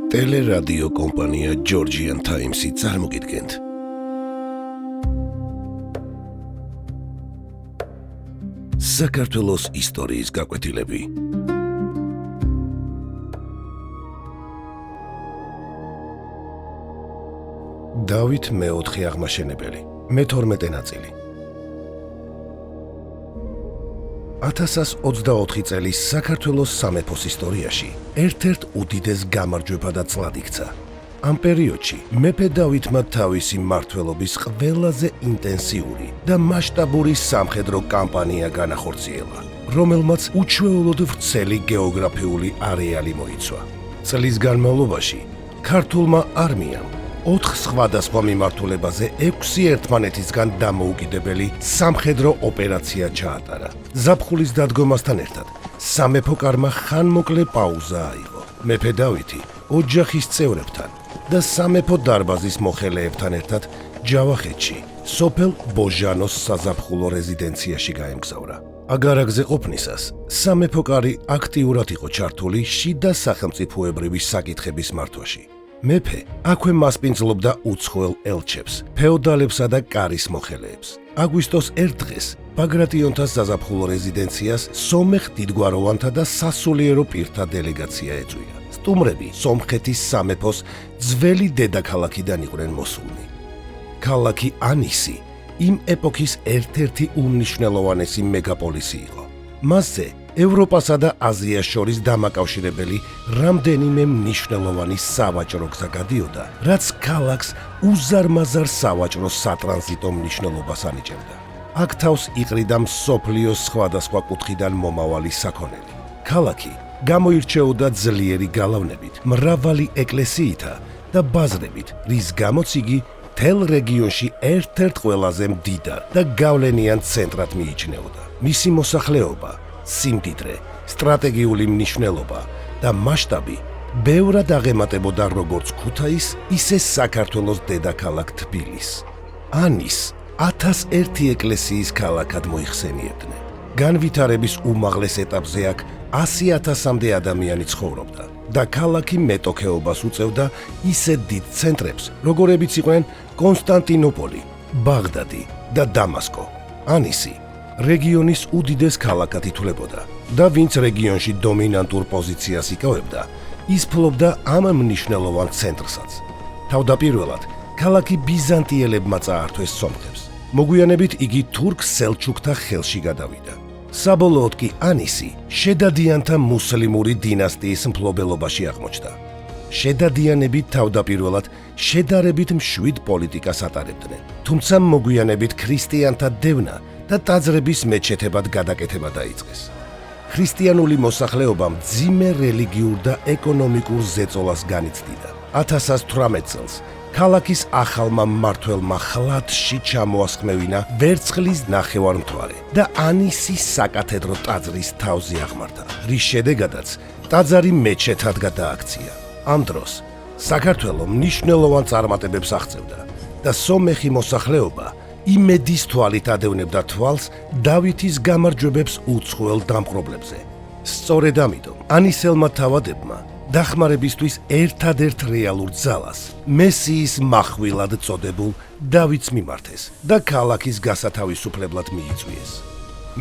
ტელერადიო კომპანია Georgian Times-ი წარმოგიდგენთ. საქართველოს ისტორიის გაკვეთილები. დავით მეოთხე აღმაშენებელი, მე-12 ნაწილი. 1024 წლის საქართველოს სამეფოს ისტორიაში ერთ-ერთ უდიდეს გამარჯვებად წლად იქცა. ამ პერიოდში მეფე დავითმა თავისი მმართველობის ყველაზე ინტენსიური და მასშტაბური სამხედრო კამპანია განახორციელა, რომელმაც უჩვეულოდ ვრცელი გეოგრაფიული არეალი მოიცვა. წლის განმავლობაში ქართულმა არმიამ 4 სხვადასხვა მიმართულებაზე 6 ერთმანეთისგან დამოუკიდებელი სამხედრო ოპერაცია ჩაატარა. ზაფხულის დადგომასთან ერთად სამეფო კარმა ხანმოკლე პაუზა აიღო. მეფე დავითი ოჯახის წევრებთან და სამეფო დარბაზის მოხელეებთან ერთად ჯავახეთში, სოფელ ბოჟანოს საზაფხულო რეზიდენციაში გაემგზავრა. აგარაგზე ყოფნისას სამეფო კარი აქტიურად იყო ჩართული შიდა სახელმწიფოებრივი საკითხების მართვაში. მეფე აქვე მასპინძლობდა უცხოელ ელჩებს, ფეოდალებსა და კარის მოხელეებს. აგვისტოს 1 დღეს ბაგრატიონთა საზაფხულო რეზიდენციას სომეხ დიდგვაროვანთა და სასულიერო პირთა დელეგაცია ეწვია. სტუმრები სომხეთის სამეფოს ძველი დედაქალაქიდან იყვნენ მოსულნი. ქალაქი ანისი იმ ეპოქის ერთ-ერთი უმნიშვნელოვანესი მეგაპოლისი იყო. მასზე ევროპასა და აზიას შორის დამაკავშირებელი რამდენიმე მნიშვნელოვანი სავაჭრო გზა გადიოდა, რაც ქალაქს უზარმაზარ სავაჭრო სატრანზიტო მნიშვნელობას ანიჭებდა. აქ თავს იყრიდა მსოფლიოს სხვადასხვა კუთხიდან მომავალი საქონელი. ქალაქი გამოირჩეოდა ძლიერი გალავნებით, მრავალი ეკლესიითა და ბაზრებით, რის გამოც იგი მთელ რეგიონში ერთ-ერთ ყველაზე მდიდარ და გავლენიან ცენტრად მიიჩნეოდა. მისი მოსახლეობა, სიმდიდრე, სტრატეგიული მნიშვნელობა და მასშტაბი ბევრად აღემატებოდა როგორც ქუთაისს, ისე საქართველოს დედაქალაქ თბილისს. ანის 1001 ეკლესიის ქალაქად მოიხსენიებდნენ. განვითარების უმაღლეს ეტაპზე აქ 100,000-მდე ადამიანი ცხოვრობდა და ქალაქი მეტოქეობას უწევდა ისეთ დიდ ცენტრებს, როგორებიც იყვნენ კონსტანტინოპოლი, ბაღდადი და დამასკო. ანისი რეგიონის უდიდეს ქალაქად ითვლებოდა და ვინც რეგიონში დომინანტურ პოზიციას იკავებდა, ის ფლობდა ამ მნიშვნელოვან ცენტრსაც. თავდაპირველად ქალაქი ბიზანტიელებმა წაართვეს სომხებს. მოგვიანებით იგი თურქ-სელჩუკთა ხელში გადავიდა. საბოლოოდ კი ანისი შედადიანთა მუსლიმური დინასტიის მფლობელობაში აღმოჩნდა. შედადიანები თავდაპირველად შედარებით მშვიდ პოლიტიკას ატარებდნენ, თუმცა მოგვიანებით ქრისტიანთა დევნა და ტაძრების მეჩეთებად გადაკეთება დაიწყეს. ქრისტიანული მოსახლეობა მძიმე რელიგიურ და ეკონომიკურ ზეწოლას განიცდიდა. 1118 წელს ქალაქის ახალმა მმართველმა ხლათში ჩამოასხმევინა ვერცხლის ნახევარმთვარე და ანისის საკათედრო ტაძრის თავზე აღმართა, რის შედეგადაც ტაძარი მეჩეთად გადააქცია. ამ დროს საქართველო მნიშვნელოვან წარმატებებს აღწევდა და სომეხი მოსახლეობა იმედის თვალით ადევნებდა თვალს დავითის გამარჯვებებს უცხოელ დამპყრობლებზე. სწორედ ამიტომ ანისელმა თავადებმა დახმარებისთვის ერთადერთ რეალურ ძალას, მესიის מחვილად წოდებულ დავითს მიმართეს და ქალაქის გასათავისუფლებლად მიიწვიეს.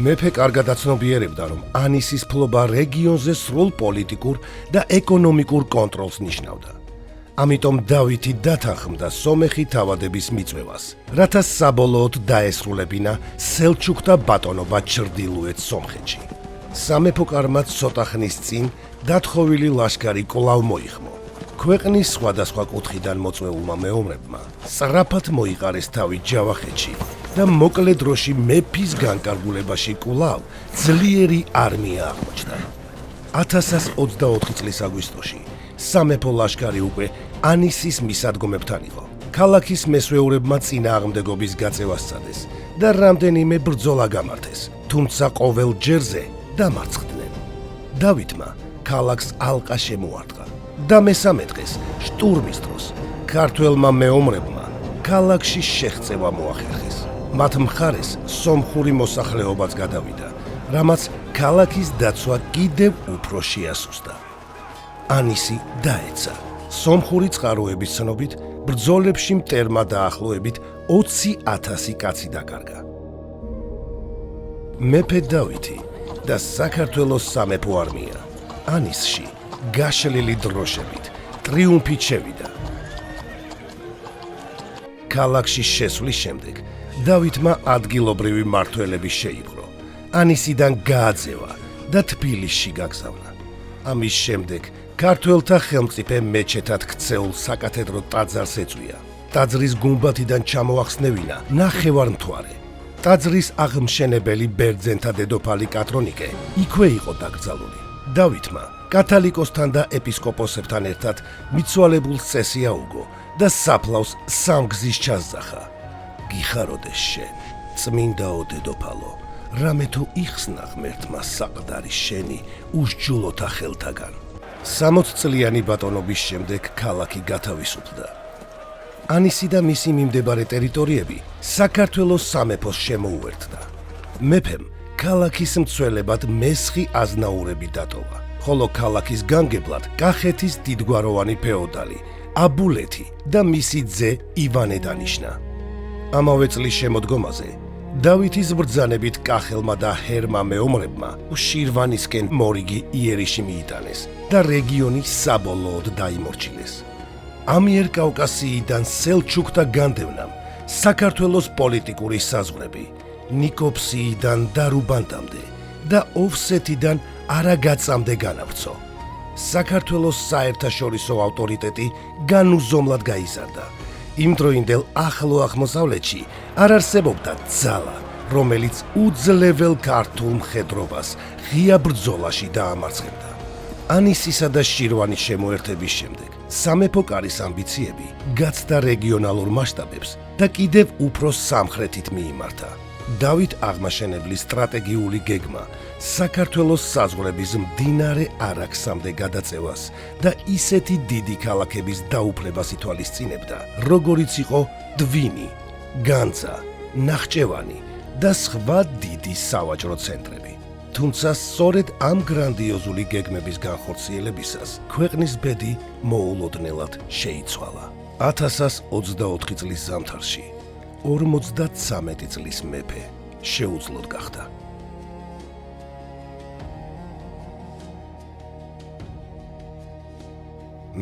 მეფე კარგად აცნობიერებდა, რომ ანისის ფლობა რეგიონზე სრულ პოლიტიკურ და ეკონომიკურ კონტროლს ნიშნავდა. ამიტომ დავითი დათანხმდა სომეხი თავადების მიწვევას, რათა საბოლოოდ დაესრულებინა სელჩუკთა ბატონობა ჩრდილოეთ სომხეთში. სამეფო კარმა ცოტა ხნის წინ დათხოვილი ლაშქარი კვლავ მოიხმო. ქვეყნის სხვადასხვა კუთხიდან მოწვეულმა მეომრებმა სწრაფად მოიყარეს თავი ჯავახეთში და მოკლე დროში მეფის განკარგულებაში კვლავ ძლიერი არმია აღმოჩნდა. 1024 წლის აგვისტოში სამეფო ლაშქარი უკვე ანისის მისადგომებთან იყო. ქალაქის მესვეურებმა წინააღმდეგობის გაწევა სცადეს და რამდენიმე ბრძოლა გამართეს, თუმცა ყოველ ჯერზე დამარცხდნენ. დავითმა ქალაქს ალყა შემოარტყა და მესამე დღეს შტურმის დროს ქართველმა მეომრებმა ქალაქში შეღწევა მოახერხეს. მათ მხარეს სომხური მოსახლეობაც გადავიდა, რამაც ქალაქის დაცვა კიდევ უფრო შეასუსტა. ანისი დაეცა სომხური წყაროების ცნობით, ბრძოლებში მტერმა დაახლოებით 20,000 კაცი დაკარგა. მეფე დავითი და საქართველოს სამეფო არმია ანისში გაშლილი დროშებით ტრიუმფით შევიდა. ქალაქში შესვლის შემდეგ დავითმა ადგილობრივი მმართველები შეიპყრო, ანისიდან გააძევა და თბილისში გაგზავნა. ამის შემდეგ ქართველთა ხელმწიფე მეჩეთად ქცეულ საკათედრო ტაძარს ეწვია. ტაძრის გუმბათიდან ჩამოახსნევინა ნახევარმთვარე. ტაძრის აღმშენებელი ბერძენთა დედოფალი კატრონიკე იქვე იყო დაკრძალული. დავითმა კათალიკოსთან და ეპისკოპოსებთან ერთად მიცვალებულს წესი აუგო და საფლავს სამგზის ჩასძახა. გიხაროდეს შენ, წმინდაო დედოფალო, რამე თუ იხსნა ღმერთმა საყდარი შენი უსჯულოთა ხელთაგან. 60 წლიანი ბატონობის შემდეგ ქალაქი გათავისუფლდა. ანისი და მისი მიმდებარე ტერიტორიები საქართველოს სამეფოს შემოუერთდა. მეფემ ქალაქის მცველებად მესხი აზნაურები დატოვა, ხოლო ქალაქის განგებლად კახეთის დიდგვაროვანი ფეოდალი აბულეთი და მისი ძე ივანე დანიშნა. ამავე წლის შემოდგომაზე დავითის ბრძანებით კახელმა და ჰერმა მეომრებმა შირვანისკენ მორიგი იერიში მიიტანეს და რეგიონი საბოლოოდ დაიმორჩილეს. ამიერკავკასიიდან სელჩუკთა განდევნამ საქართველოს პოლიტიკური საზღვრები ნიკოფსიიდან დარუბანდამდე და ოვსეთიდან არაგაწამდე განავრცო. საქართველოს საერთაშორისო ავტორიტეტი განუზომლად გაიზარდა. იმდროინდელ ახლო აღმოსავლეთში არ არსებობდა ძალა, რომელიც უძლებელ ქართულ მხედრობას ღია ბრძოლაში დაამარცხებდა. ანისისა და შირვანის შემოერთების შემდეგ სამეფო კარის ამბიციები გაცდა რეგიონალურ მასშტაბებს და კიდევ უფრო სამხრეთით მიიმართა. დავით აღმაშენებლის სტრატეგიული გეგმა საქართველოს საზღვრების მდინარე არაქსამდე გადაწევას და ისეთი დიდი ქალაქების დაუფლებას ითვალისწინებდა, როგორიც იყო დვინი, განძა, ნახჭევანი და სხვა დიდი სავაჭრო ცენტრები. თუმცა სწორედ ამ გრანდიოზული გეგმების განხორციელებისას ქვეყნის ბედი მოულოდნელად შეიცვალა. 1024 წლის ზამთარში 53 წლის მეფე შეუძლოდ გახდა.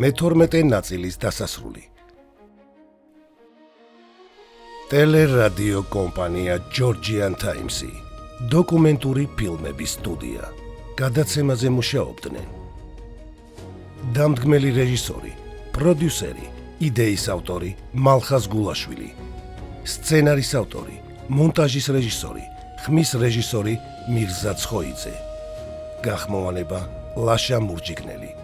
მე-12 ნაწილის დასასრული. ტელერადიო კომპანია ჯორჯიან ტაიმსი, დოკუმენტური ფილმების სტუდია. გადაცემაზე მუშაობდნენ დამდგმელი რეჟისორი, პროდიუსერი, იდეის ავტორი მალხაზ გულაშვილი, სცენარის ავტორი, მონტაჟის რეჟისორი, ხმის რეჟისორი მირზა ცხოიძე. გახმოვანება ლაშა მურჯიგნელი.